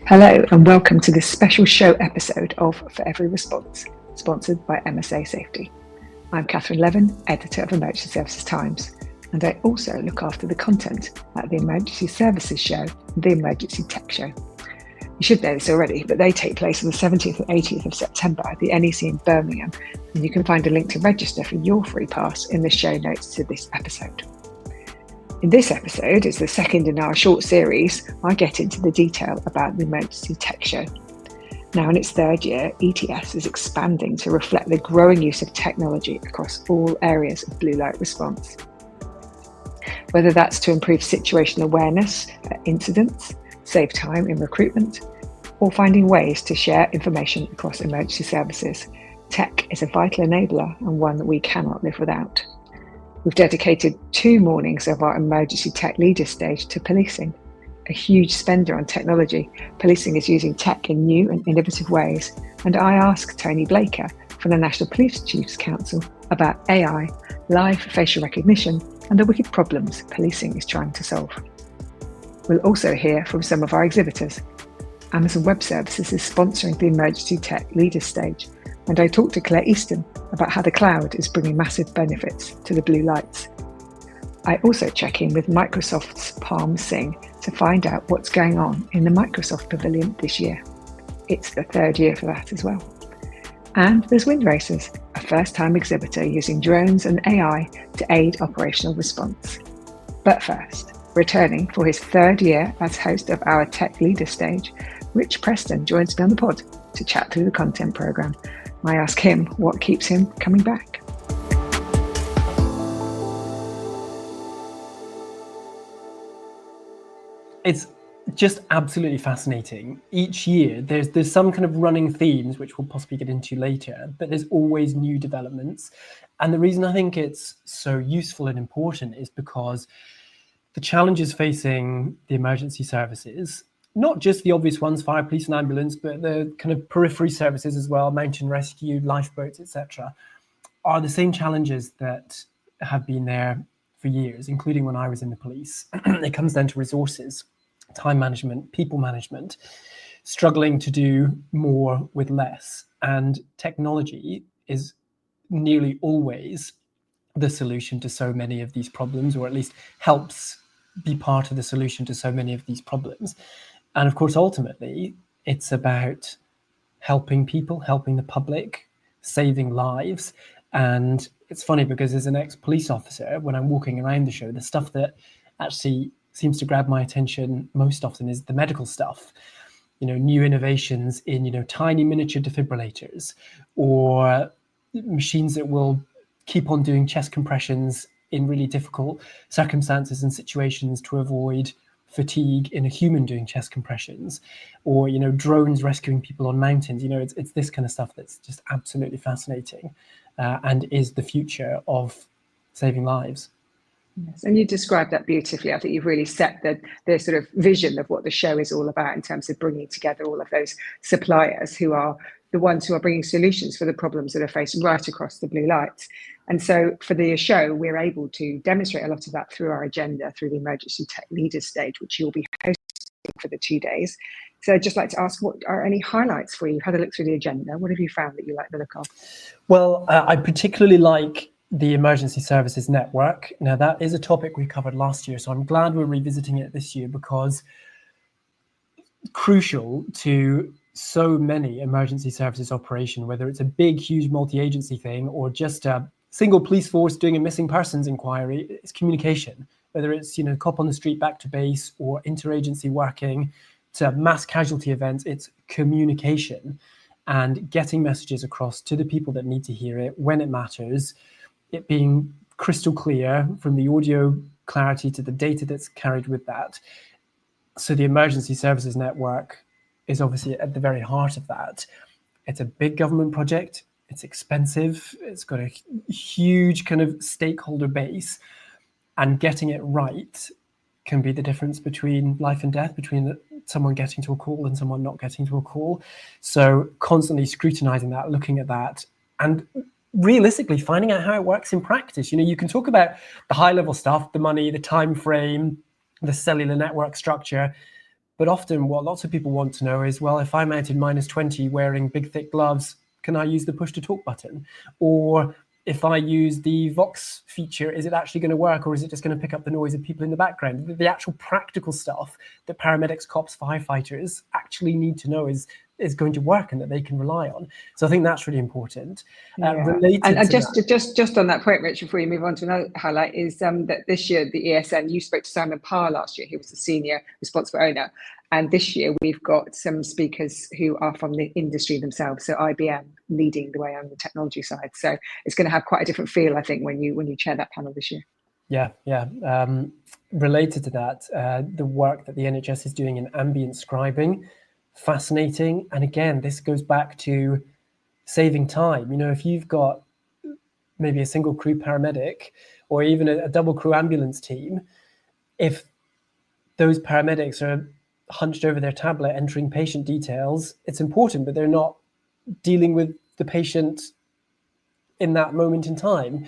Hello and welcome to this special show episode of For Every Response, sponsored by MSA Safety. I'm Catherine Levin, editor of Emergency Services Times, and I also look after the content at the Emergency Services Show and the Emergency Tech Show. You should know this already, but they take place on the 17th and 18th of September at the NEC in Birmingham, and you can find a link to register for your free pass in the show notes to this episode. In this episode, it's the second in our short series, I get into the detail about the Emergency Tech Show. Now in its third year, ETS is expanding to reflect the growing use of technology across all areas of blue light response. Whether that's to improve situational awareness at incidents, save time in recruitment, or finding ways to share information across emergency services, tech is a vital enabler and one that we cannot live without. We've dedicated 2 mornings of our Emergency Tech Leader stage to policing. A huge spender on technology, policing is using tech in new and innovative ways, and I asked Tony Blaker from the National Police Chiefs Council about AI, live facial recognition, and the wicked problems policing is trying to solve. We'll also hear from some of our exhibitors. Amazon Web Services is sponsoring the Emergency Tech Leader stage, and I talked to Claire Easton about how the cloud is bringing massive benefits to the blue lights. I also check in with Microsoft's Palm Singh to find out what's going on in the Microsoft Pavilion this year. It's the 3rd year for that as well. And there's Wind Racers, a first-time exhibitor using drones and AI to aid operational response. But first, returning for his 3rd year as host of our Tech Leader stage, Rich Preston joins me on the pod to chat through the content programme. I ask him what keeps him coming back. It's just absolutely fascinating. Each year, there's some kind of running themes, which we'll possibly get into later, but there's always new developments. And the reason I think it's so useful and important is because the challenges facing the emergency services, not just the obvious ones, fire, police and ambulance, but the kind of periphery services as well, mountain rescue, lifeboats, etc., are the same challenges that have been there for years, including when I was in the police. It comes down to resources, time management, people management, struggling to do more with less. And technology is nearly always the solution to so many of these problems, or at least helps be part of the solution to so many of these problems. And of course, ultimately, it's about helping people, helping the public, saving lives. And it's funny because as an ex-police officer, when I'm walking around the show, the stuff that actually seems to grab my attention most often is the medical stuff. New innovations in, tiny miniature defibrillators, or machines that will keep on doing chest compressions in really difficult circumstances and situations to avoid fatigue in a human doing chest compressions, or drones rescuing people on mountains. It's this kind of stuff that's just absolutely fascinating and is the future of saving lives. Yes, and you described that beautifully. I think you've really set the sort of vision of what the show is all about in terms of bringing together all of those suppliers who are the ones who are bringing solutions for the problems that are faced right across the blue lights. And so for the show, we're able to demonstrate a lot of that through our agenda, through the Emergency Tech Leaders stage, which you'll be hosting for the 2 days. So I'd just like to ask, what are any highlights for you? You've had a look through the agenda. What have you found that you like the look of? Well, I particularly like the Emergency Services Network. Now, that is a topic we covered last year, so I'm glad we're revisiting it this year, because crucial to so many emergency services operation, whether it's a big, huge multi-agency thing or just a single police force doing a missing persons inquiry, it's communication. Whether it's, cop on the street back to base or interagency working to mass casualty events, it's communication and getting messages across to the people that need to hear it when it matters, it being crystal clear from the audio clarity to the data that's carried with that. So the Emergency Services Network is obviously at the very heart of that. It's a big government project. It's expensive. It's got a huge kind of stakeholder base, and getting it right can be the difference between life and death, between someone getting to a call and someone not getting to a call. So constantly scrutinizing that, looking at that, and realistically finding out how it works in practice. You can talk about the high level stuff, the money, the time frame, the cellular network structure, But often what lots of people want to know is, well, if I'm out in -20 wearing big, thick gloves, can I use the push to talk button? Or if I use the Vox feature, is it actually going to work, or is it just going to pick up the noise of people in the background? The actual practical stuff that paramedics, cops, firefighters actually need to know is going to work and that they can rely on. So I think that's really important. And just on that point, Rich, before you move on to another highlight, is that this year the ESN, you spoke to Simon Parr last year, he was the senior responsible owner, and this year we've got some speakers who are from the industry themselves, so IBM leading the way on the technology side. So it's going to have quite a different feel, I think, when you chair that panel this year. Yeah. Related to that, the work that the NHS is doing in ambient scribing, fascinating. And again, this goes back to saving time. You know, if you've got maybe a single crew paramedic or even a double crew ambulance team, if those paramedics are hunched over their tablet entering patient details, it's important, but they're not dealing with the patient in that moment in time.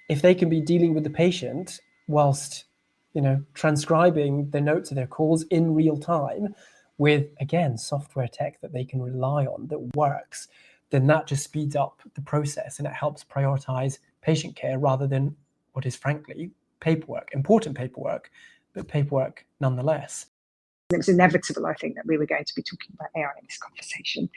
If they can be dealing with the patient whilst, you know, transcribing their notes of their calls in real time with, again, software tech that they can rely on that works, then that just speeds up the process and it helps prioritize patient care rather than what is frankly paperwork, important paperwork, but paperwork nonetheless. It was inevitable, I think, that we were going to be talking about AI in this conversation.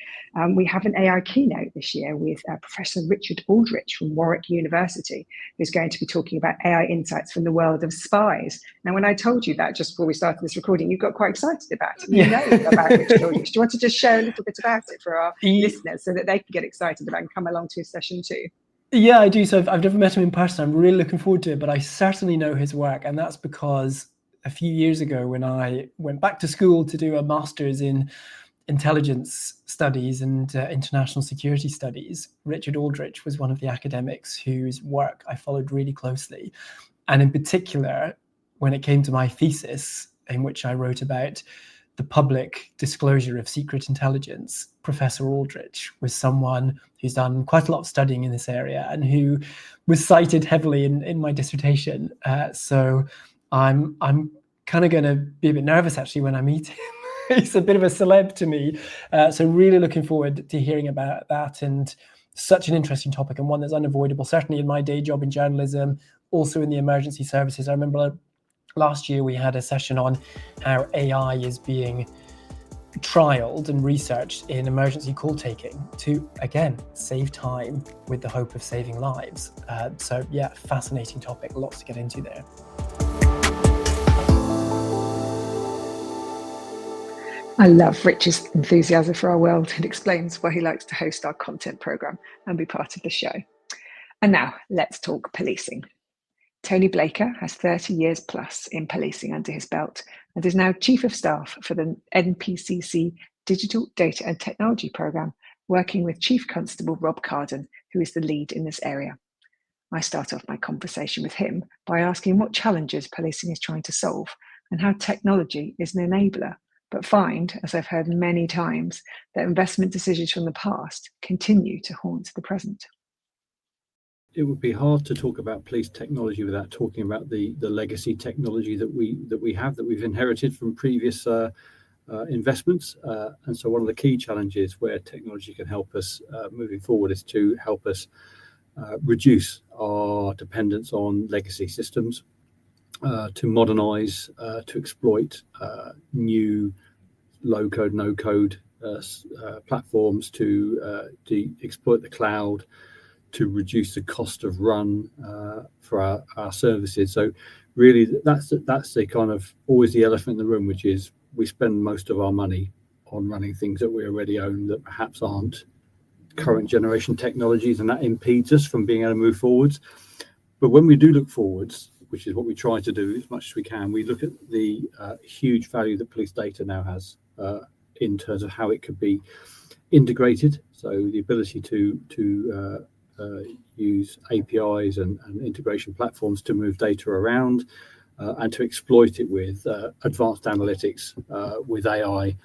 We have an AI keynote this year with Professor Richard Aldrich from Warwick University, who's going to be talking about AI insights from the world of spies. Now, when I told you that just before we started this recording, you got quite excited about it. You know about Richard Aldrich. Do you want to just share a little bit about it for our listeners so that they can get excited about and come along to a session too? Yeah, I do. So I've never met him in person. I'm really looking forward to it, but I certainly know his work. And that's because a few years ago, when I went back to school to do a master's in intelligence studies and international security studies, Richard Aldrich was one of the academics whose work I followed really closely. And in particular, when it came to my thesis, in which I wrote about the public disclosure of secret intelligence, Professor Aldrich was someone who's done quite a lot of studying in this area and who was cited heavily in my dissertation. So I'm kind of going to be a bit nervous actually when I meet him. He's a bit of a celeb to me. So really looking forward to hearing about that, and such an interesting topic and one that's unavoidable, certainly in my day job in journalism, also in the emergency services. I remember last year we had a session on how AI is being trialed and researched in emergency call taking to, again, save time with the hope of saving lives. So yeah, fascinating topic, lots to get into there. I love Rich's enthusiasm for our world. It explains why he likes to host our content programme and be part of the show. And now let's talk policing. Tony Blaker has 30 years plus in policing under his belt and is now Chief of Staff for the NPCC Digital Data and Technology Programme, working with Chief Constable Rob Carden, who is the lead in this area. I start off my conversation with him by asking what challenges policing is trying to solve and how technology is an enabler, but find, as I've heard many times, that investment decisions from the past continue to haunt the present. It would be hard to talk about police technology without talking about the legacy technology that we've inherited from previous investments. And so one of the key challenges where technology can help us moving forward is to help us reduce our dependence on legacy systems, to modernize, to exploit new low-code, no-code platforms, to exploit the cloud, to reduce the cost of run for our services. So really that's the kind of always the elephant in the room, which is we spend most of our money on running things that we already own that perhaps aren't current generation technologies, and that impedes us from being able to move forwards. But when we do look forwards, which is what we try to do as much as we can, we look at the huge value that police data now has in terms of how it could be integrated. So the ability to use APIs and integration platforms to move data around and to exploit it with advanced analytics with AI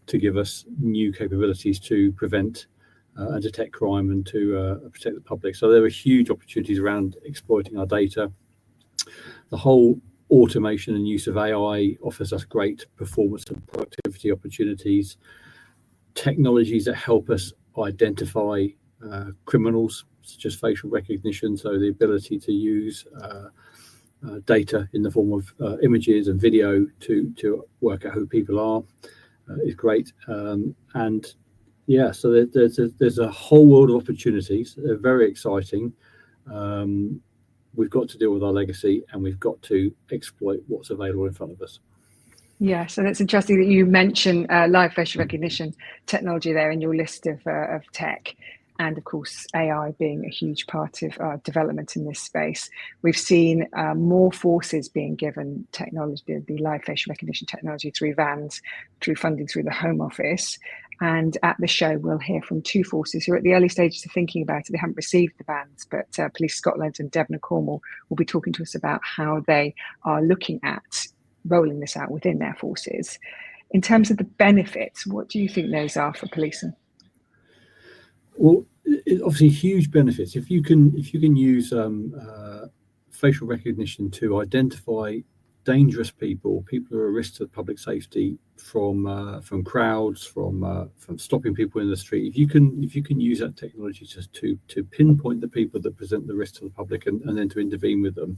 to give us new capabilities to prevent and detect crime and to protect the public. So there are huge opportunities around exploiting our data. The whole automation and use of AI offers us great performance and productivity opportunities. Technologies that help us identify criminals, such as facial recognition, so the ability to use data in the form of images and video to work out who people are is great. And yeah, so there's a whole world of opportunities. They're very exciting. We've got to deal with our legacy, and we've got to exploit what's available in front of us. Yeah, so that's interesting that you mention live facial recognition technology there in your list of tech, and of course AI being a huge part of development in this space. We've seen more forces being given technology, the live facial recognition technology, through vans, through funding through the Home Office. And at the show, we'll hear from two forces who are at the early stages of thinking about it. They haven't received the vans, but Police Scotland and Devon and Cornwall will be talking to us about how they are looking at rolling this out within their forces. In terms of the benefits, what do you think those are for policing? Well, obviously huge benefits. If you can use facial recognition to identify dangerous people who are a risk to public safety from crowds, from stopping people in the street. If you can use that technology to pinpoint the people that present the risk to the public and then to intervene with them,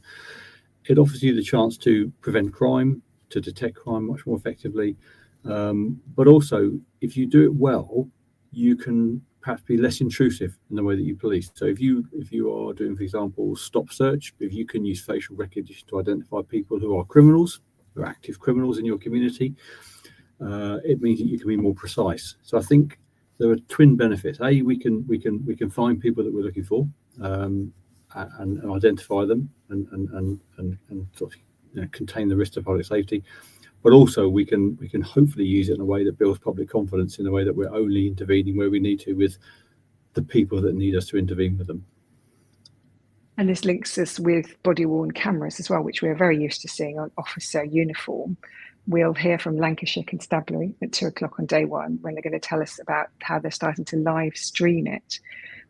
it offers you the chance to prevent crime, to detect crime much more effectively. But also, if you do it well, you can perhaps be less intrusive in the way that you police. So if you are doing, for example, stop search, if you can use facial recognition to identify people who are criminals, who are active criminals in your community, it means that you can be more precise. So I think there are twin benefits. A, we can find people that we're looking for, and identify them and sort of contain the risk to public safety. But also we can hopefully use it in a way that builds public confidence, in a way that we're only intervening where we need to with the people that need us to intervene with them. And this links us with body-worn cameras as well, which we're very used to seeing on officer uniform. We'll hear from Lancashire Constabulary at 2:00 on day one, when they're going to tell us about how they're starting to live stream it.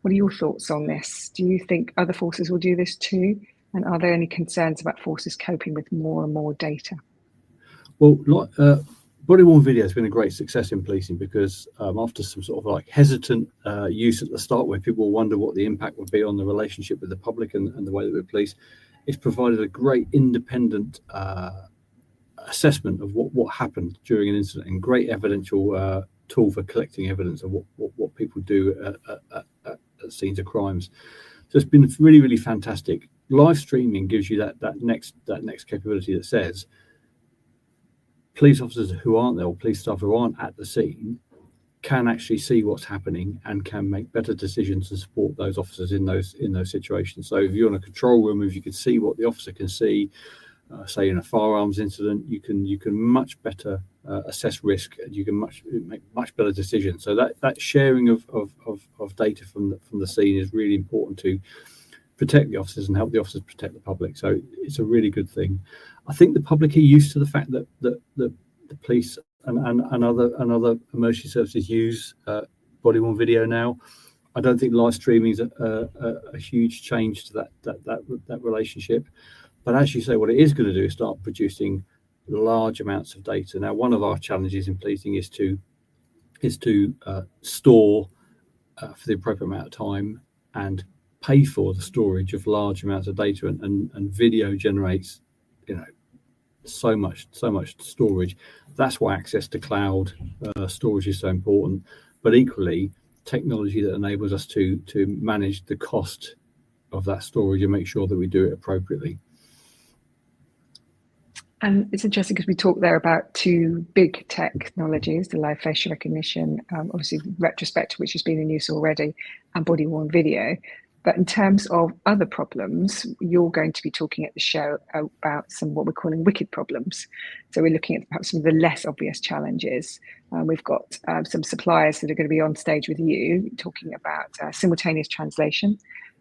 What are your thoughts on this? Do you think other forces will do this too? And are there any concerns about forces coping with more and more data? Well, body-worn video has been a great success in policing because after some sort of like hesitant use at the start, where people wonder what the impact would be on the relationship with the public and the way that we police, it's provided a great independent assessment of what happened during an incident, and great evidential tool for collecting evidence of what people do at scenes of crimes. So it's been really, really fantastic. Live streaming gives you that next capability that says police officers who aren't there, or police staff who aren't at the scene, can actually see what's happening and can make better decisions and support those officers in those situations. So if you're in a control room, if you can see what the officer can see, say in a firearms incident, you can much better assess risk, and you can make much better decisions. So that sharing of data from the scene is really important to protect the officers and help the officers protect the public. So it's a really good thing. I think the public are used to the fact that the police and other emergency services use body-worn video now. I don't think live streaming is a huge change to that relationship. But as you say, what it is going to do is start producing large amounts of data. Now, one of our challenges in policing is to store for the appropriate amount of time and pay for the storage of large amounts of data, and video generates so much storage. That's why access to cloud storage is so important, but equally technology that enables us to manage the cost of that storage and make sure that we do it appropriately. And it's interesting because we talked there about two big technologies, the live facial recognition, obviously retrospective, which has been in use already, and body-worn video. But in terms of other problems, you're going to be talking at the show about some what we're calling wicked problems. So we're looking at perhaps some of the less obvious challenges. We've got some suppliers that are going to be on stage with you talking about simultaneous translation,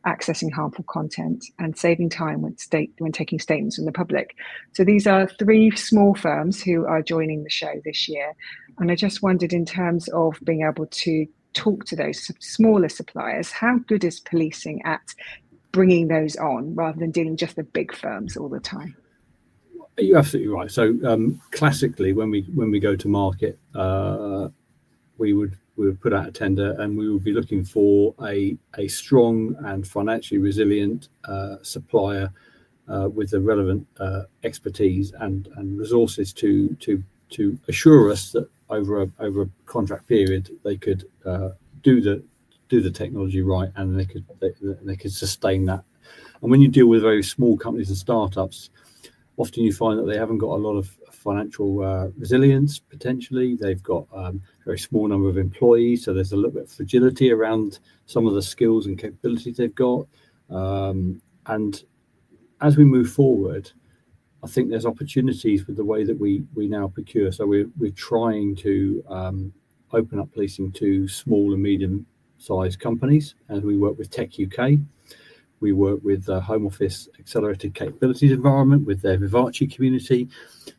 accessing harmful content, and saving time when taking statements from the public. So these are three small firms who are joining the show this year. And I just wondered, in terms of being able to talk to those smaller suppliers, how good is policing at bringing those on rather than dealing just the big firms all the time? You're absolutely right. So classically, when we go to market, we would put out a tender, and we would be looking for a strong and financially resilient supplier with the relevant expertise and resources to assure us that over a contract period they could do the technology right, and they could sustain that. And when you deal with very small companies and startups, often you find that they haven't got a lot of financial resilience. Potentially, they've got a very small number of employees, so there's a little bit of fragility around some of the skills and capabilities they've got. And as we move forward, I think there's opportunities with the way that we now procure. So we're trying to open up policing to small and medium-sized companies, as we work with Tech UK. We work with the Home Office Accelerated Capabilities Environment with their Vivace community.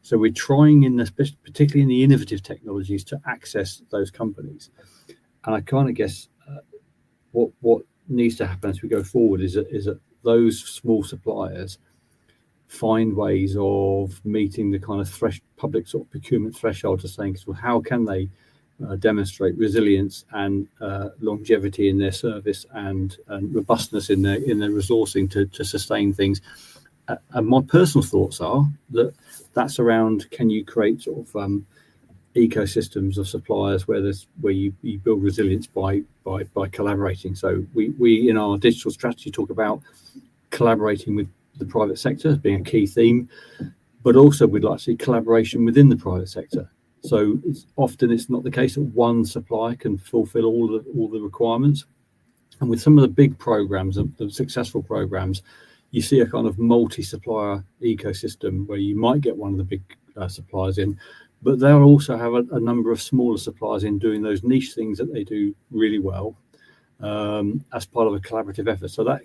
So we're trying, particularly in the innovative technologies, to access those companies. And I kind of guess what needs to happen as we go forward is that those small suppliers find ways of meeting the kind of public sort of procurement threshold, to saying, well, how can they demonstrate resilience and longevity in their service and robustness in their resourcing to sustain things. And my personal thoughts are that that's around, can you create sort of ecosystems of suppliers where you build resilience by collaborating. So we in our digital strategy talk about collaborating with the private sector as being a key theme, but also we'd like to see collaboration within the private sector. So it's not the case that one supplier can fulfill all the requirements. And with some of the big programs, the successful programs, you see a kind of multi-supplier ecosystem where you might get one of the big suppliers in, but they'll also have a number of smaller suppliers in doing those niche things that they do really well as part of a collaborative effort. So that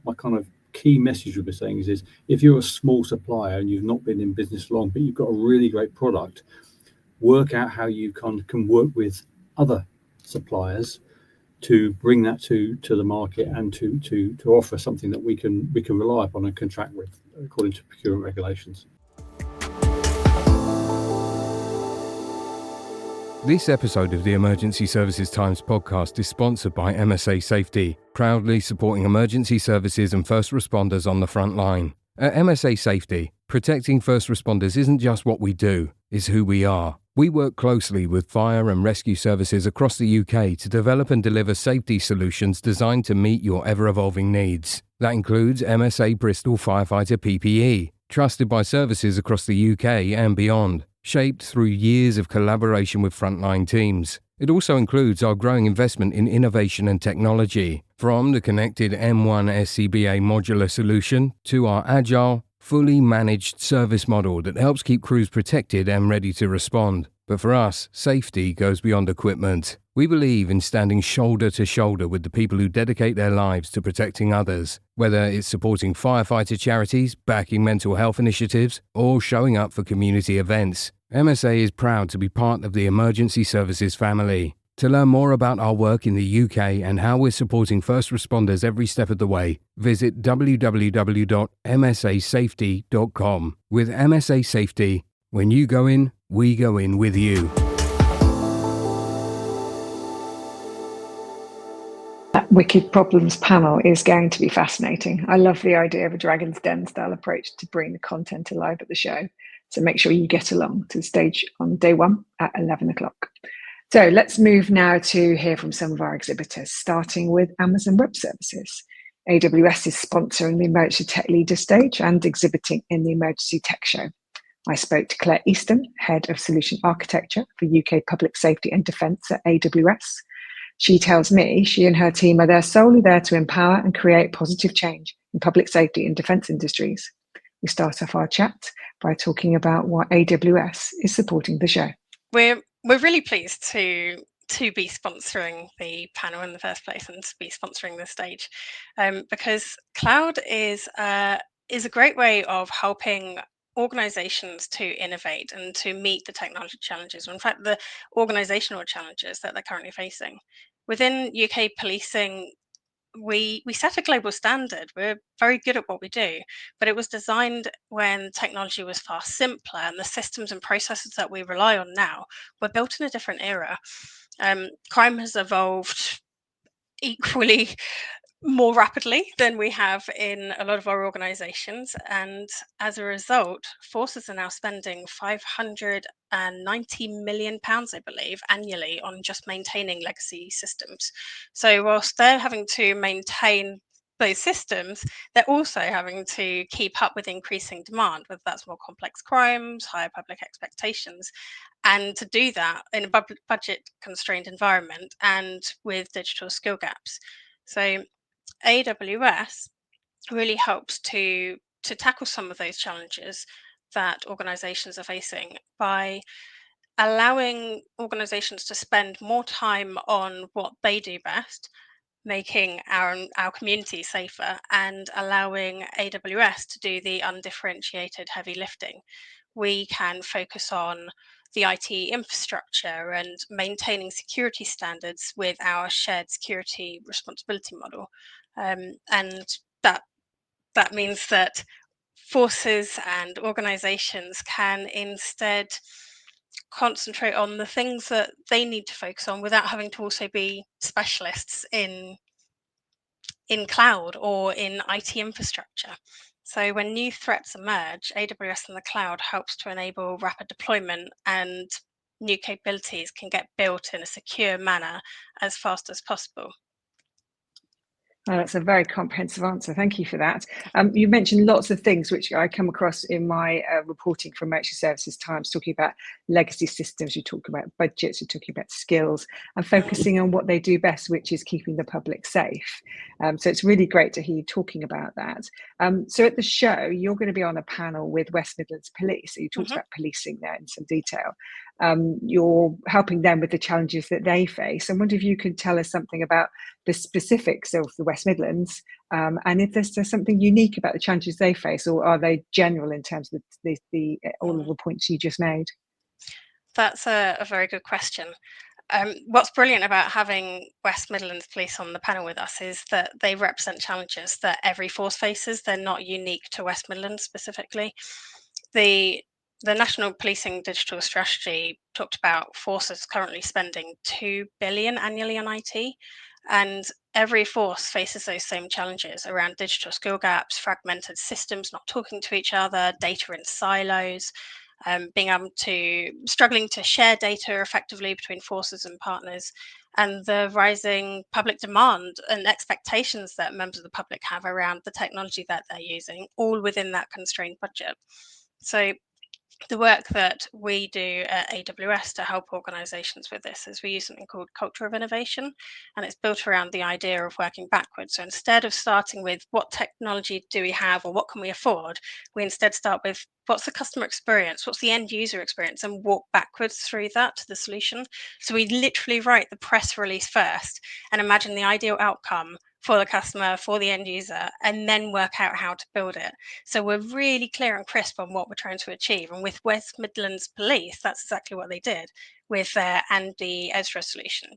my kind of key message we'll be saying is if you're a small supplier and you've not been in business long, but you've got a really great product, work out how you can work with other suppliers to bring that to the market and to offer something that we can rely upon and contract with according to procurement regulations. This episode of the Emergency Services Times podcast is sponsored by MSA Safety, proudly supporting emergency services and first responders on the front line. At MSA Safety, protecting first responders isn't just what we do, it's who we are. We work closely with fire and rescue services across the UK to develop and deliver safety solutions designed to meet your ever-evolving needs. That includes MSA Bristol Firefighter PPE, trusted by services across the UK and beyond, shaped through years of collaboration with frontline teams. It also includes our growing investment in innovation and technology, from the connected M1 SCBA modular solution to our agile, fully managed service model that helps keep crews protected and ready to respond. But for us, safety goes beyond equipment. We believe in standing shoulder to shoulder with the people who dedicate their lives to protecting others, whether it's supporting firefighter charities, backing mental health initiatives, or showing up for community events. MSA is proud to be part of the Emergency Services family. To learn more about our work in the UK and how we're supporting first responders every step of the way, visit www.msasafety.com. With MSA Safety, when you go in, we go in with you. That Wicked Problems panel is going to be fascinating. I love the idea of a Dragon's Den style approach to bring the content alive at the show. So make sure you get along to the stage on day one at 11 o'clock. So let's move now to hear from some of our exhibitors, starting with Amazon Web Services. AWS is sponsoring the Emergency Tech Leader stage and exhibiting in the Emergency Tech Show. I spoke to Claire Easton, Head of Solution Architecture for UK Public Safety and Defence at AWS. She tells me she and her team are solely there to empower and create positive change in public safety and defence industries. We start off our chat by talking about why AWS is supporting the show. We're really pleased to be sponsoring the panel in the first place and to be sponsoring the stage, because cloud is a great way of helping organizations to innovate and to meet the technology challenges, or in fact the organizational challenges that they're currently facing. Within UK policing, we set a global standard. We're very good at what we do, but it was designed when technology was far simpler, and the systems and processes that we rely on now were built in a different era. Crime has evolved equally more rapidly than we have in a lot of our organizations, and as a result, forces are now spending £590 million, I believe, annually on just maintaining legacy systems. So whilst they're having to maintain those systems, they're also having to keep up with increasing demand, whether that's more complex crimes, higher public expectations, and to do that in a budget constrained environment and with digital skill gaps. So AWS really helps to tackle some of those challenges that organizations are facing by allowing organizations to spend more time on what they do best, making our community safer, and allowing AWS to do the undifferentiated heavy lifting. We can focus on the IT infrastructure and maintaining security standards with our shared security responsibility model. And that means that forces and organizations can instead concentrate on the things that they need to focus on without having to also be specialists in cloud or in IT infrastructure. So when new threats emerge, AWS in the cloud helps to enable rapid deployment, and new capabilities can get built in a secure manner as fast as possible. Oh, that's a very comprehensive answer. Thank you for that. You mentioned lots of things which I come across in my reporting from Emergency Services Times, talking about legacy systems, you talk about budgets, you're talking about skills, and focusing on what they do best, which is keeping the public safe. So it's really great to hear you talking about that. So at the show, you're going to be on a panel with West Midlands Police. So you talked about policing there in some detail. You're helping them with the challenges that they face. I wonder if you could tell us something about the specifics of the West Midlands, and if there's something unique about the challenges they face, or are they general in terms of the all of the points you just made? That's a very good question. What's brilliant about having West Midlands Police on the panel with us is that they represent challenges that every force faces. They're not unique to West Midlands specifically. The National Policing Digital Strategy talked about forces currently spending $2 billion annually on IT, and every force faces those same challenges around digital skill gaps, fragmented systems not talking to each other, data in silos, struggling to share data effectively between forces and partners, and the rising public demand and expectations that members of the public have around the technology that they're using, all within that constrained budget. So the work that we do at AWS to help organizations with this is we use something called culture of innovation, and it's built around the idea of working backwards. So instead of starting with what technology do we have or what can we afford, we instead start with what's the customer experience, what's the end user experience, and walk backwards through that to the solution. So we literally write the press release first and imagine the ideal outcome for the customer, for the end user, and then work out how to build it. So we're really clear and crisp on what we're trying to achieve. And with West Midlands Police, that's exactly what they did with their Andy Ezra solution.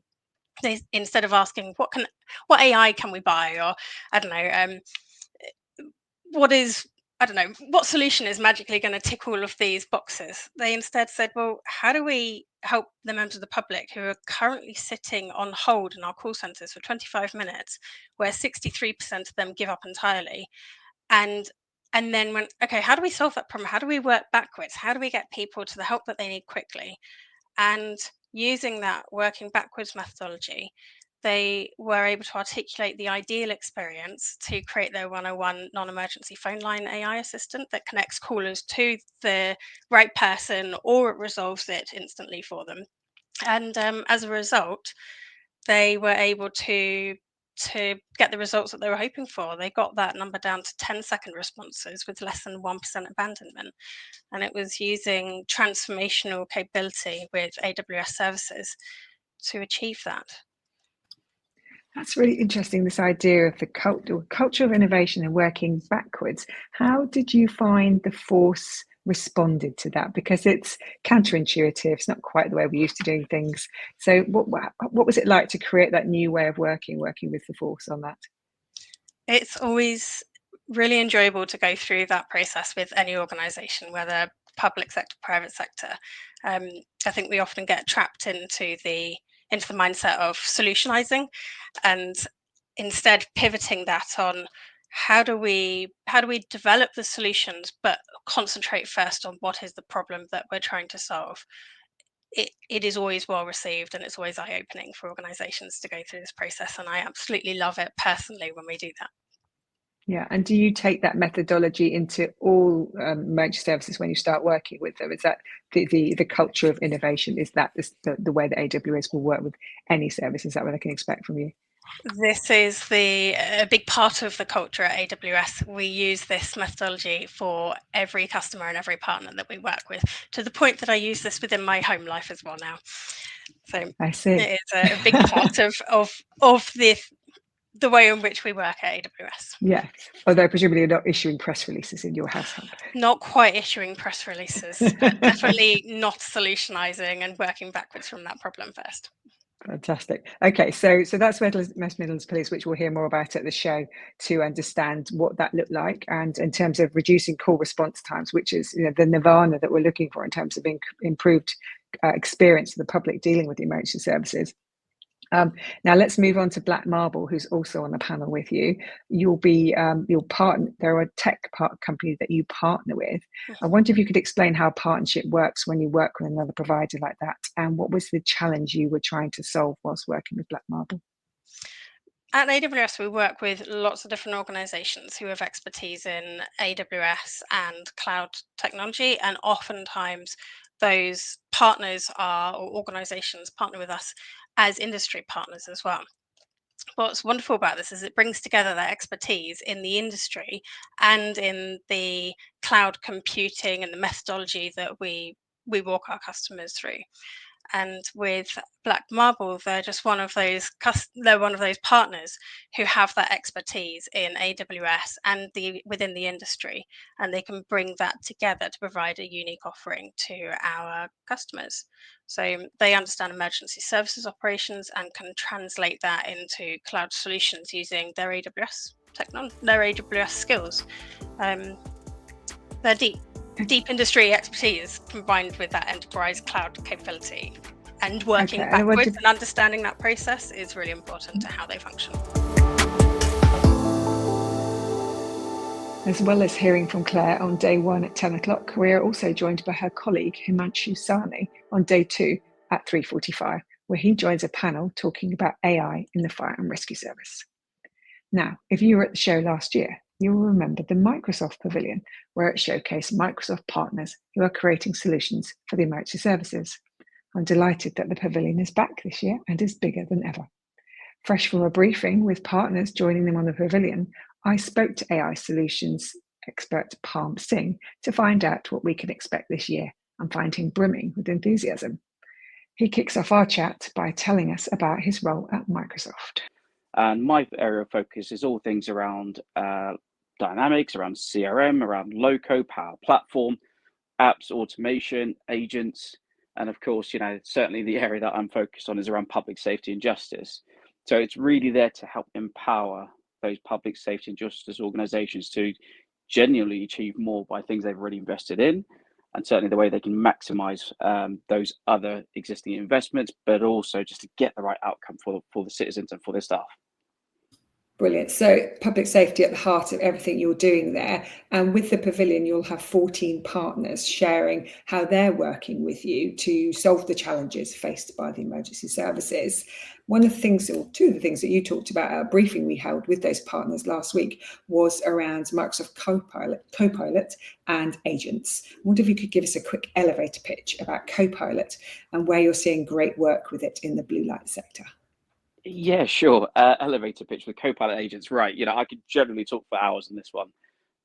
They, instead of asking what AI can we buy, or I don't know, what solution is magically going to tick all of these boxes, they instead said, well, how do we help the members of the public who are currently sitting on hold in our call centres for 25 minutes, where 63% of them give up entirely, and then went, okay, how do we solve that problem? How do we work backwards? How do we get people to the help that they need quickly? And using that working backwards methodology, they were able to articulate the ideal experience to create their 101 non-emergency phone line AI assistant that connects callers to the right person, or it resolves it instantly for them. And as a result, they were able to get the results that they were hoping for. They got that number down to 10-second responses with less than 1% abandonment. And it was using transformational capability with AWS services to achieve that. That's really interesting, this idea of the culture of innovation and working backwards. How did you find the force responded to that? Because it's counterintuitive, it's not quite the way we're used to doing things. So what was it like to create that new way of working with the force on that? It's always really enjoyable to go through that process with any organisation, whether public sector, private sector. I think we often get trapped into the mindset of solutionizing, and instead pivoting that on how do we develop the solutions, but concentrate first on what is the problem that we're trying to solve. It is always well received, and it's always eye-opening for organizations to go through this process, and I absolutely love it personally when we do that. Yeah, and do you take that methodology into all emergency services when you start working with them? Is that the culture of innovation? Is that the way that AWS will work with any service? Is that what I can expect from you? This is a big part of the culture at AWS. We use this methodology for every customer and every partner that we work with, to the point that I use this within my home life as well now. So I see. it is a big part of the way in which we work at AWS. Yes, although presumably you're not issuing press releases in your household. Not quite issuing press releases, but definitely not solutionizing and working backwards from that problem first. Fantastic. Okay, so that's West Midlands Police, which we'll hear more about at the show to understand what that looked like, and in terms of reducing call response times, which is the nirvana that we're looking for in terms of improved experience of the public dealing with the emergency services. Now let's move on to Black Marble, who's also on the panel with you. You'll partner. There are a tech company that you partner with. I wonder if you could explain how partnership works when you work with another provider like that, and what was the challenge you were trying to solve whilst working with Black Marble? At AWS, we work with lots of different organizations who have expertise in AWS and cloud technology, and oftentimes those partners or organizations partner with us as industry partners as well. What's wonderful about this is it brings together that expertise in the industry and in the cloud computing and the methodology that we walk our customers through. And with Black Marble, they're just one of those partners who have that expertise in AWS and within the industry, and they can bring that together to provide a unique offering to our customers. So they understand emergency services operations and can translate that into cloud solutions using their AWS technology, their AWS skills. They're deep industry expertise combined with that enterprise cloud capability, and working backwards and understanding that process is really important to how they function. As well as hearing from Claire on day 1 at 10 o'clock, we are also joined by her colleague Himanshu Sahni on day 2 at 3:45, where he joins a panel talking about AI in the fire and rescue service. Now, if you were at the show last year, you will remember the Microsoft Pavilion, where it showcased Microsoft partners who are creating solutions for the emergency services. I'm delighted that the pavilion is back this year and is bigger than ever. Fresh from a briefing with partners joining them on the pavilion, I spoke to AI solutions expert Palm Singh to find out what we can expect this year, and find him brimming with enthusiasm. He kicks off our chat by telling us about his role at Microsoft. And my area of focus is all things around Dynamics, around CRM, around low-code Power Platform, apps, automation, agents, and of course, certainly the area that I'm focused on is around public safety and justice. So it's really there to help empower those public safety and justice organizations to genuinely achieve more by things they've already invested in, and certainly the way they can maximize those other existing investments, but also just to get the right outcome for the citizens and for their staff. Brilliant. So public safety at the heart of everything you're doing there. And with the pavilion, you'll have 14 partners sharing how they're working with you to solve the challenges faced by the emergency services. One of the things, or two of the things that you talked about at a briefing we held with those partners last week, was around Microsoft Copilot and agents. I wonder if you could give us a quick elevator pitch about Copilot and where you're seeing great work with it in the blue light sector. Yeah, sure. Elevator pitch with Copilot agents, right? I could generally talk for hours on this one,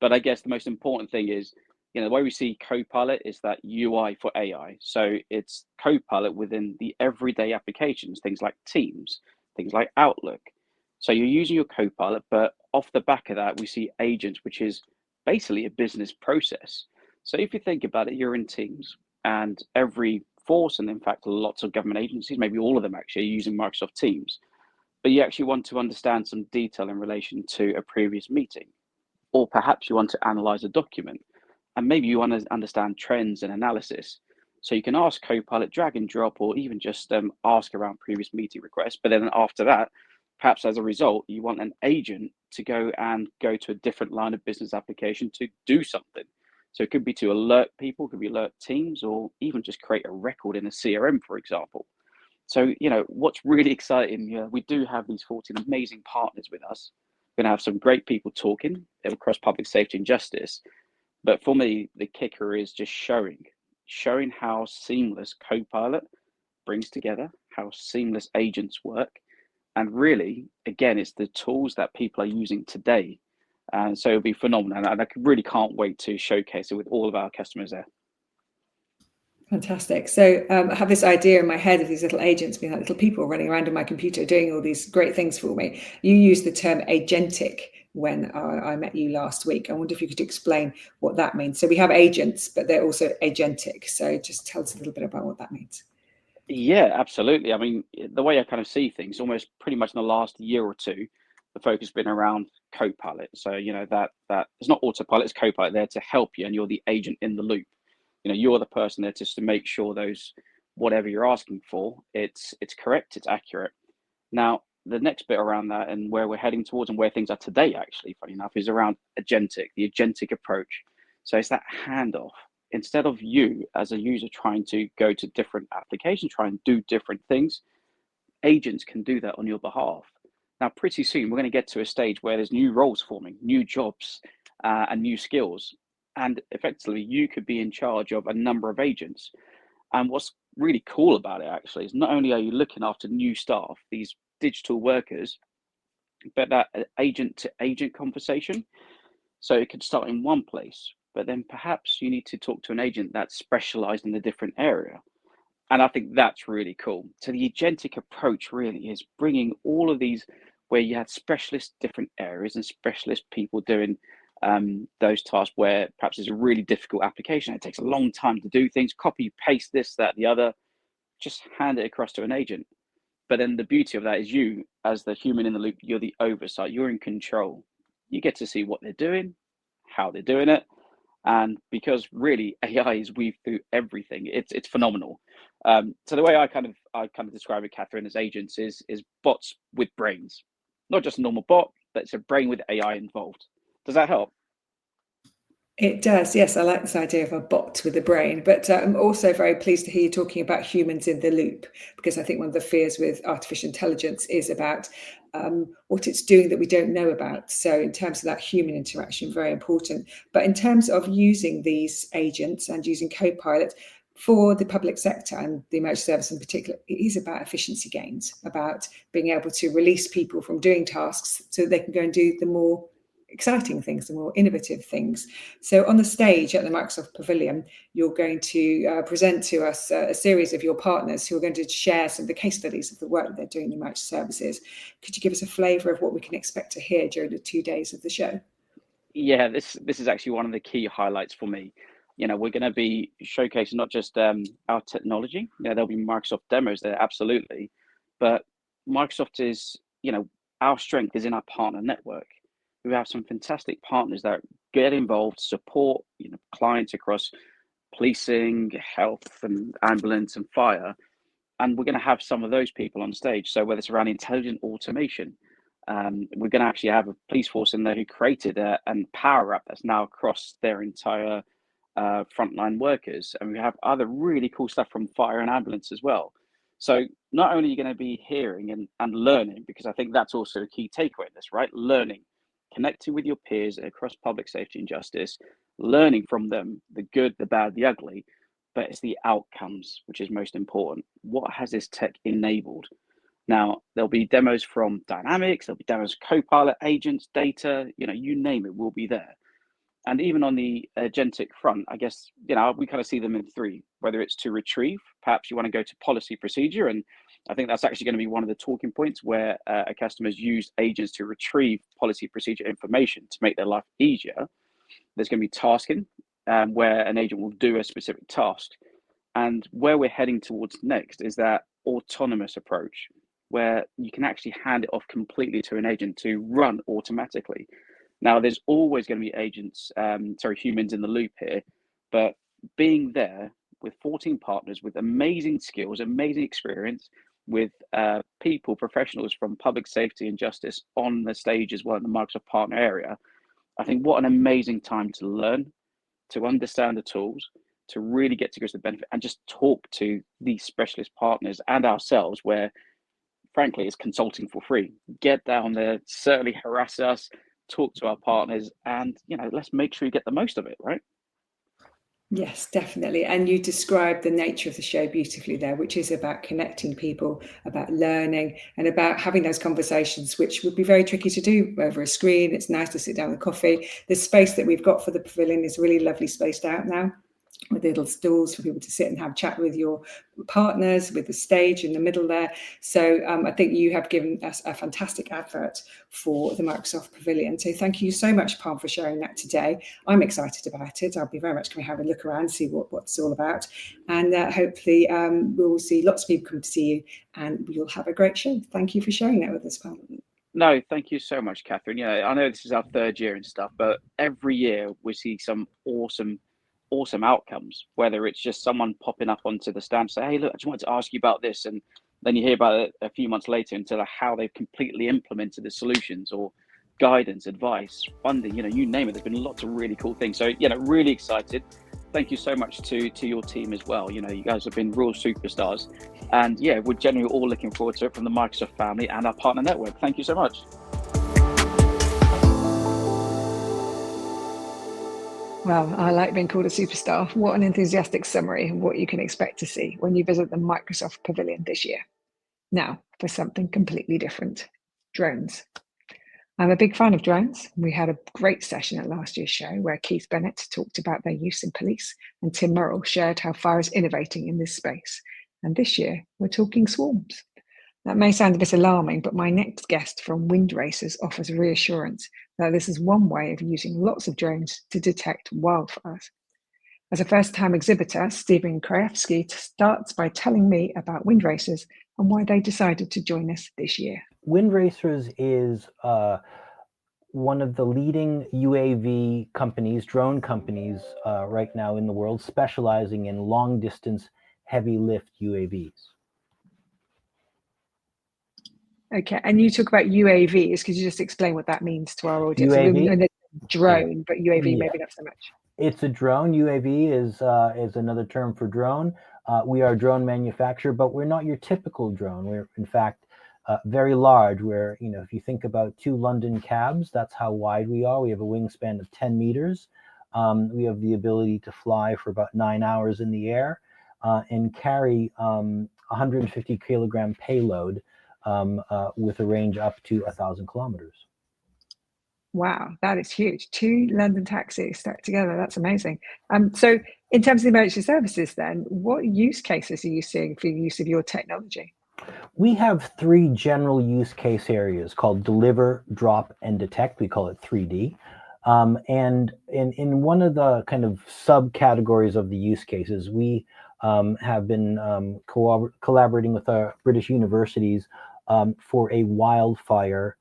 but I guess the most important thing is, the way we see Copilot is that UI for AI. So it's Copilot within the everyday applications, things like Teams, things like Outlook. So you're using your Copilot, but off the back of that, we see agents, which is basically a business process. So if you think about it, you're in Teams, and every force, and in fact, lots of government agencies, maybe all of them actually, are using Microsoft Teams. but you actually want to understand some detail in relation to a previous meeting, or perhaps you want to analyze a document, and maybe you want to understand trends and analysis. So you can ask Copilot, drag and drop, or even just ask around previous meeting requests. But then after that, perhaps as a result, you want an agent to go to a different line of business application to do something. So it could be to alert people, could be alert teams, or even just create a record in a CRM, for example. So, what's really exciting, we do have these 14 amazing partners with us. We're going to have some great people talking across public safety and justice. But for me, the kicker is just showing how seamless Copilot brings together, how seamless agents work. And really, again, it's the tools that people are using today. And so it'll be phenomenal. And I really can't wait to showcase it with all of our customers there. Fantastic. So I have this idea in my head of these little agents being like little people running around on my computer doing all these great things for me. You used the term agentic when I met you last week. I wonder if you could explain what that means. So we have agents, but they're also agentic. So just tell us a little bit about what that means. Yeah, absolutely. I mean, the way I kind of see things, almost pretty much in the last year or two, the focus has been around Copilot. So, that it's not autopilot, it's Copilot there to help you, and you're the agent in the loop. You're the person there just to make sure whatever you're asking for, it's correct, it's accurate. Now, the next bit around that and where we're heading towards and where things are today, actually, funny enough, is around the agentic approach. So it's that handoff. Instead of you as a user trying to go to different applications, try and do different things, agents can do that on your behalf. Now, pretty soon, we're going to get to a stage where there's new roles forming, new jobs, and new skills. And effectively, you could be in charge of a number of agents. And what's really cool about it, actually, is not only are you looking after new staff, these digital workers, but that agent to agent conversation. So it could start in one place, but then perhaps you need to talk to an agent that's specialized in a different area. And I think that's really cool. So the agentic approach really is bringing all of these where you had specialist different areas and specialist people doing those tasks where perhaps it's a really difficult application. It takes a long time to do things, copy, paste this, that, the other, just hand it across to an agent. But then the beauty of that is you, as the human in the loop, you're the oversight, you're in control. You get to see what they're doing, how they're doing it. And because really AI is weaved through everything, it's phenomenal. So the way I kind of describe it, Catherine, as agents is bots with brains, not just a normal bot, but it's a brain with AI involved. Does that help? It does, yes. I like this idea of a bot with a brain, but I'm also very pleased to hear you talking about humans in the loop, because I think one of the fears with artificial intelligence is about what it's doing that we don't know about. So in terms of that human interaction, very important. But in terms of using these agents and using Copilot for the public sector and the emergency service in particular, it is about efficiency gains, about being able to release people from doing tasks so they can go and do the more exciting things, the more innovative things. So on the stage at the Microsoft Pavilion, you're going to present to us a series of your partners who are going to share some of the case studies of the work that they're doing in emergency services. Could you give us a flavour of what we can expect to hear during the 2 days of the show? Yeah, this is actually one of the key highlights for me. We're going to be showcasing not just our technology. There'll be Microsoft demos there, absolutely. But Microsoft is, our strength is in our partner network. We have some fantastic partners that get involved, support clients across policing, health, and ambulance and fire. And we're going to have some of those people on stage. So whether it's around intelligent automation, we're going to actually have a police force in there who created a power up that's now across their entire frontline workers. And we have other really cool stuff from fire and ambulance as well. So not only are you going to be hearing and learning, because I think that's also a key takeaway in this, right? Learning, connecting with your peers across public safety and justice, learning from them, the good, the bad, the ugly, but it's the outcomes, which is most important. What has this tech enabled? Now, there'll be demos from Dynamics, there'll be demos of Copilot, agents, data, you name it, will be there. And even on the agentic front, I guess, we kind of see them in three, whether it's to retrieve, perhaps you want to go to policy procedure. And I think that's actually going to be one of the talking points where a customer's used agents to retrieve policy procedure information to make their life easier. There's going to be tasking, where an agent will do a specific task. And where we're heading towards next is that autonomous approach. where you can actually hand it off completely to an agent to run automatically. Now, there's always going to be humans in the loop here, but being there with 14 partners with amazing skills, amazing experience, with professionals from public safety and justice on the stage as well in the Microsoft partner area, I think what an amazing time to learn, to understand the tools, to really get to grips with the benefit, and just talk to these specialist partners and ourselves, where frankly it's consulting for free. Get down there, certainly harass us, talk to our partners, and let's make sure you get the most of it, right? Yes, definitely. And you described the nature of the show beautifully there, which is about connecting people, about learning, and about having those conversations, which would be very tricky to do over a screen. It's nice to sit down with coffee. The space that we've got for the pavilion is really lovely spaced out now, with little stools for people to sit and have a chat with your partners, with the stage in the middle there. So I think you have given us a fantastic advert for the Microsoft Pavilion. So thank you so much, Palm, for sharing that today. I'm excited about it. I'll be very much going to have a look around, see what it's all about. And hopefully we'll see lots of people come to see you, and you'll have a great show. Thank you for sharing that with us, Palm. No, thank you so much, Catherine. I know this is our third year and stuff, but every year we see some awesome outcomes, whether it's just someone popping up onto the stand, say, hey, look, I just wanted to ask you about this. And then you hear about it a few months later into how they've completely implemented the solutions, or guidance, advice, funding, you name it. There's been lots of really cool things. So, really excited. Thank you so much to your team as well. You guys have been real superstars. And we're generally all looking forward to it from the Microsoft family and our partner network. Thank you so much. Well, I like being called a superstar. What an enthusiastic summary of what you can expect to see when you visit the Microsoft Pavilion this year. Now, for something completely different, drones. I'm a big fan of drones. We had a great session at last year's show where Keith Bennett talked about their use in police, and Tim Murrell shared how Fire is innovating in this space. And this year, we're talking swarms. That may sound a bit alarming, but my next guest from Wind Racers offers reassurance that this is one way of using lots of drones to detect wildfires. As a first-time exhibitor, Stephen Krajewski starts by telling me about Wind Racers and why they decided to join us this year. Wind Racers is one of the leading UAV companies, drone companies right now in the world, specializing in long-distance heavy lift UAVs. Okay, and you talk about UAVs. Could you just explain what that means to our audience? UAV? So drone, but UAV Yeah. maybe not so much. It's a drone. UAV is another term for drone. We are a drone manufacturer, but we're not your typical drone. We're, in fact, very large. We're, if you think about 2 London cabs, that's how wide we are. We have a wingspan of 10 meters. We have the ability to fly for about 9 hours in the air and carry 150 kilogram payload with a range up to 1,000 kilometers. Wow, that is huge. 2 London taxis stuck together. That's amazing. So in terms of the emergency services then, what use cases are you seeing for the use of your technology? We have 3 general use case areas called deliver, drop, and detect. We call it 3D. And in one of the kind of subcategories of the use cases, we have been collaborating with our British universities for a wildfire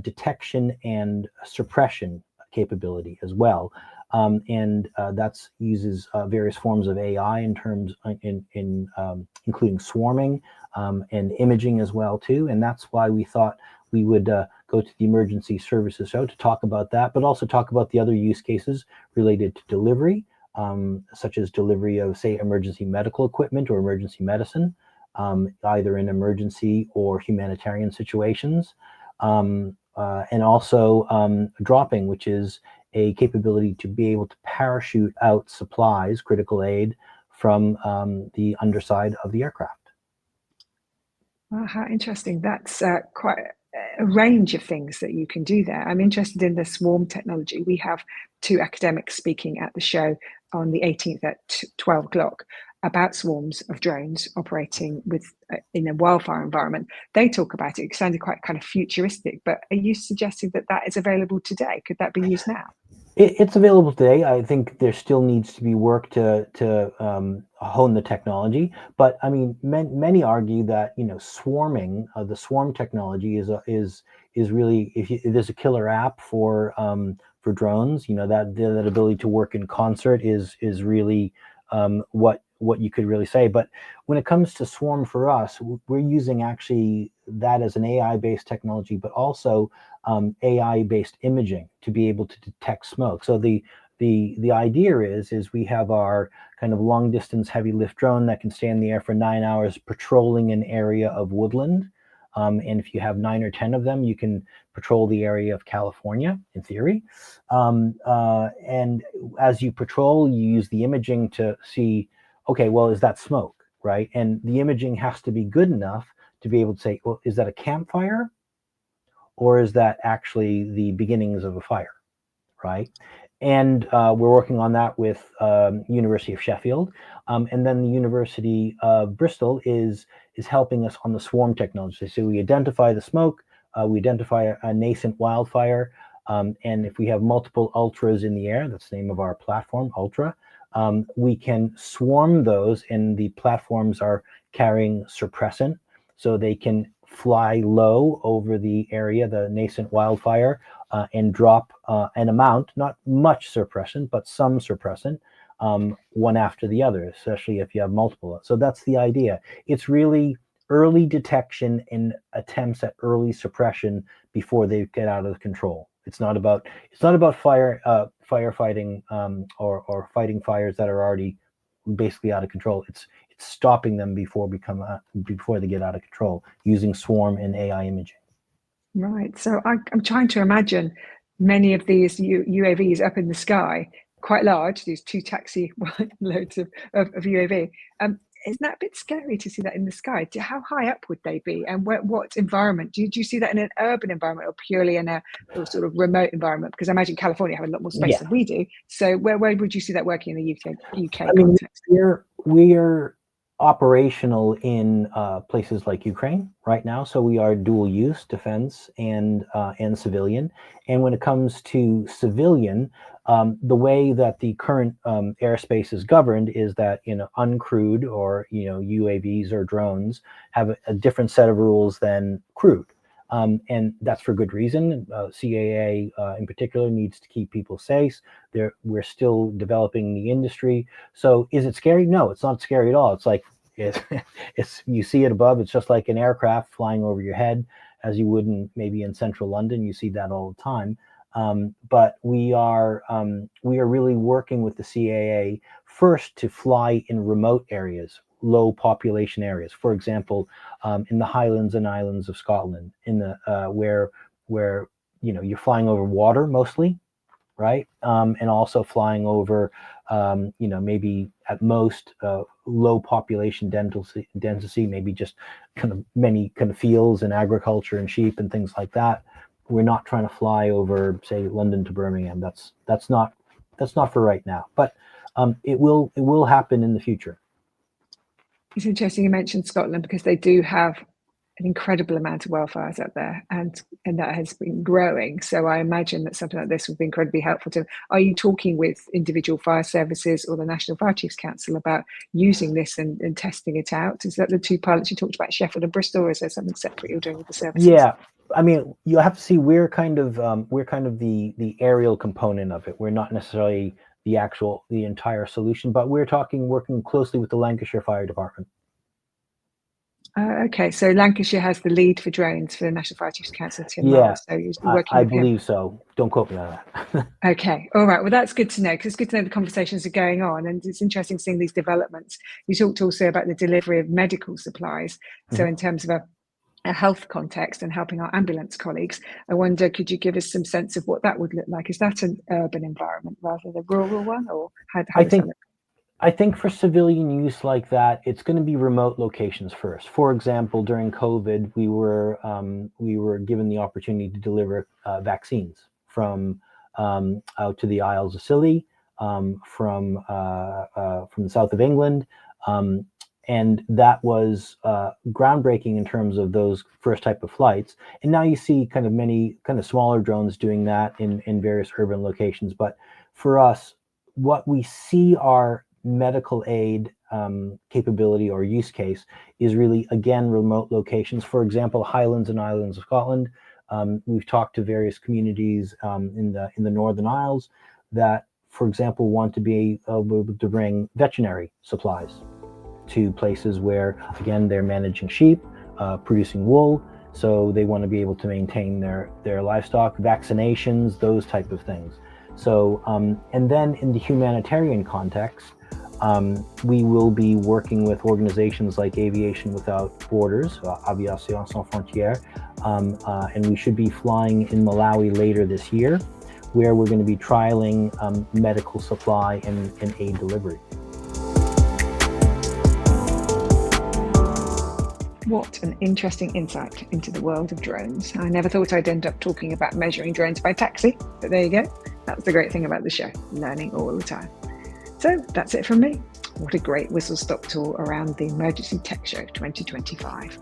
detection and suppression capability as well. And that uses various forms of AI including swarming and imaging as well too. And that's why we thought we would go to the emergency services show to talk about that, but also talk about the other use cases related to delivery, such as delivery of, say, emergency medical equipment or emergency medicine, either in emergency or humanitarian situations. And also dropping, which is a capability to be able to parachute out supplies, critical aid, from the underside of the aircraft. Wow, how interesting. That's quite a range of things that you can do there. I'm interested in the swarm technology. We have 2 academics speaking at the show on the 18th at 12 o'clock about swarms of drones operating in a wildfire environment. They talk about it. It sounded quite kind of futuristic, but are you suggesting that is available today? Could that be used now? It's available today. I think there still needs to be work to hone the technology. But I mean, many argue that swarming, the swarm technology is really, if there's a killer app for drones, that ability to work in concert is really what you could really say. But when it comes to swarm for us, we're using actually that as an AI-based technology, but also AI-based imaging to be able to detect smoke. So the idea is we have our kind of long distance heavy lift drone that can stay in the air for 9 hours patrolling an area of woodland. And if you have 9 or 10 of them, you can patrol the area of California, in theory. And as you patrol, you use the imaging to see, okay, well, is that smoke, right? And the imaging has to be good enough to be able to say, well, is that a campfire? Or is that actually the beginnings of a fire, right? And we're working on that with University of Sheffield, and then the University of Bristol is helping us on the swarm technology. So we identify the smoke, we identify a nascent wildfire, and if we have multiple ultras in the air, that's the name of our platform, Ultra, we can swarm those, and the platforms are carrying suppressant, so they can fly low over the area, the nascent wildfire, and drop an amount, not much suppressant, but some suppressant, one after the other, especially if you have multiple. So that's the idea. It's really early detection and attempts at early suppression before they get out of control. It's not about firefighting or fighting fires that are already basically out of control. It's stopping them before they get out of control using swarm and AI imaging. Right. So I'm trying to imagine many of these UAVs up in the sky, quite large, these 2 taxi loads of UAV. Isn't that a bit scary to see that in the sky? How high up would they be, and what environment? Do you see that in an urban environment or purely in a sort of remote environment? Because I imagine California have a lot more space than we do. So where would you see that working in the UK context? We're operational in places like Ukraine right now, so we are dual use, defense and civilian. And when it comes to civilian, the way that the current airspace is governed is that uncrewed or UAVs or drones have a different set of rules than crewed. And that's for good reason. CAA in particular needs to keep people safe. We're still developing the industry. So is it scary? No, it's not scary at all. It's like it's you see it above. It's just like an aircraft flying over your head, as you would maybe in central London. You see that all the time. But we are really working with the CAA first to fly in remote areas, low population areas. For example, in the Highlands and Islands of Scotland, in the where you're flying over water mostly, right? And also flying over maybe at most low population density, maybe just kind of many kind of fields and agriculture and sheep and things like that. We're not trying to fly over, say, London to Birmingham. That's not for right now, but it will happen in the future. It's interesting you mentioned Scotland, because they do have an incredible amount of wildfires up there, and that has been growing. So I imagine that something like this would be incredibly helpful to. Are you talking with individual fire services or the National Fire Chiefs Council about using this and testing it out? Is that the 2 pilots you talked about, Sheffield and Bristol, or is there something separate you're doing with the services? Yeah, I mean, you have to see we're kind of the aerial component of it. We're not necessarily the entire solution, but we're working closely with the Lancashire Fire Department. Okay, so Lancashire has the lead for drones for the National Fire Chiefs Council. Tim Yeah, Miles, so you're working I with him. believe so. Don't quote me on that. Okay, all right. Well, that's good to know, because it's good to know the conversations are going on, and it's interesting seeing these developments. You talked also about the delivery of medical supplies. So in terms of a health context and helping our ambulance colleagues, I wonder, could you give us some sense of what that would look like? Is that an urban environment rather than a rural one, or how does that look? I think for civilian use like that, it's going to be remote locations first. For example, during COVID, we were given the opportunity to deliver vaccines from out to the Isles of Scilly, from the south of England, And that was groundbreaking in terms of those first type of flights. And now you see kind of many kind of smaller drones doing that in various urban locations. But for us, what we see our medical aid capability or use case is really, again, remote locations. For example, Highlands and Islands of Scotland. We've talked to various communities in the Northern Isles that, for example, want to be able to bring veterinary supplies to places where, again, they're managing sheep, producing wool, so they want to be able to maintain their livestock, vaccinations, those type of things. So, and then in the humanitarian context, we will be working with organizations like Aviation Without Borders, Aviation Sans Frontières, and we should be flying in Malawi later this year, where we're going to be trialing medical supply and aid delivery. What an interesting insight into the world of drones. I never thought I'd end up talking about measuring drones by taxi, but there you go. That's the great thing about the show, learning all the time. So that's it from me. What a great whistle-stop tour around the Emergency Tech Show 2025.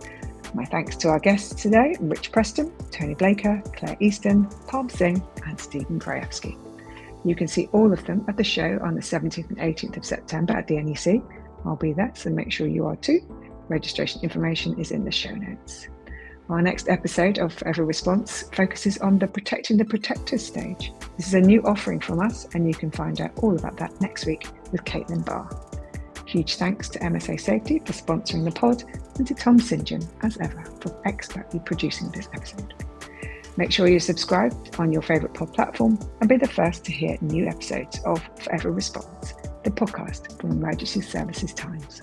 My thanks to our guests today, Rich Preston, Tony Blaker, Claire Easton, Palm Singh, and Stephen Krajewski. You can see all of them at the show on the 17th and 18th of September at the NEC. I'll be there, so make sure you are too. Registration information is in the show notes. Our next episode of Forever Response focuses on the Protecting the Protectors stage. This is a new offering from us, and you can find out all about that next week with Caitlin Barr. Huge thanks to MSA Safety for sponsoring the pod, and to Tom St. John, as ever, for expertly producing this episode. Make sure you're subscribed on your favourite pod platform and be the first to hear new episodes of Forever Response, the podcast from Emergency Services Times.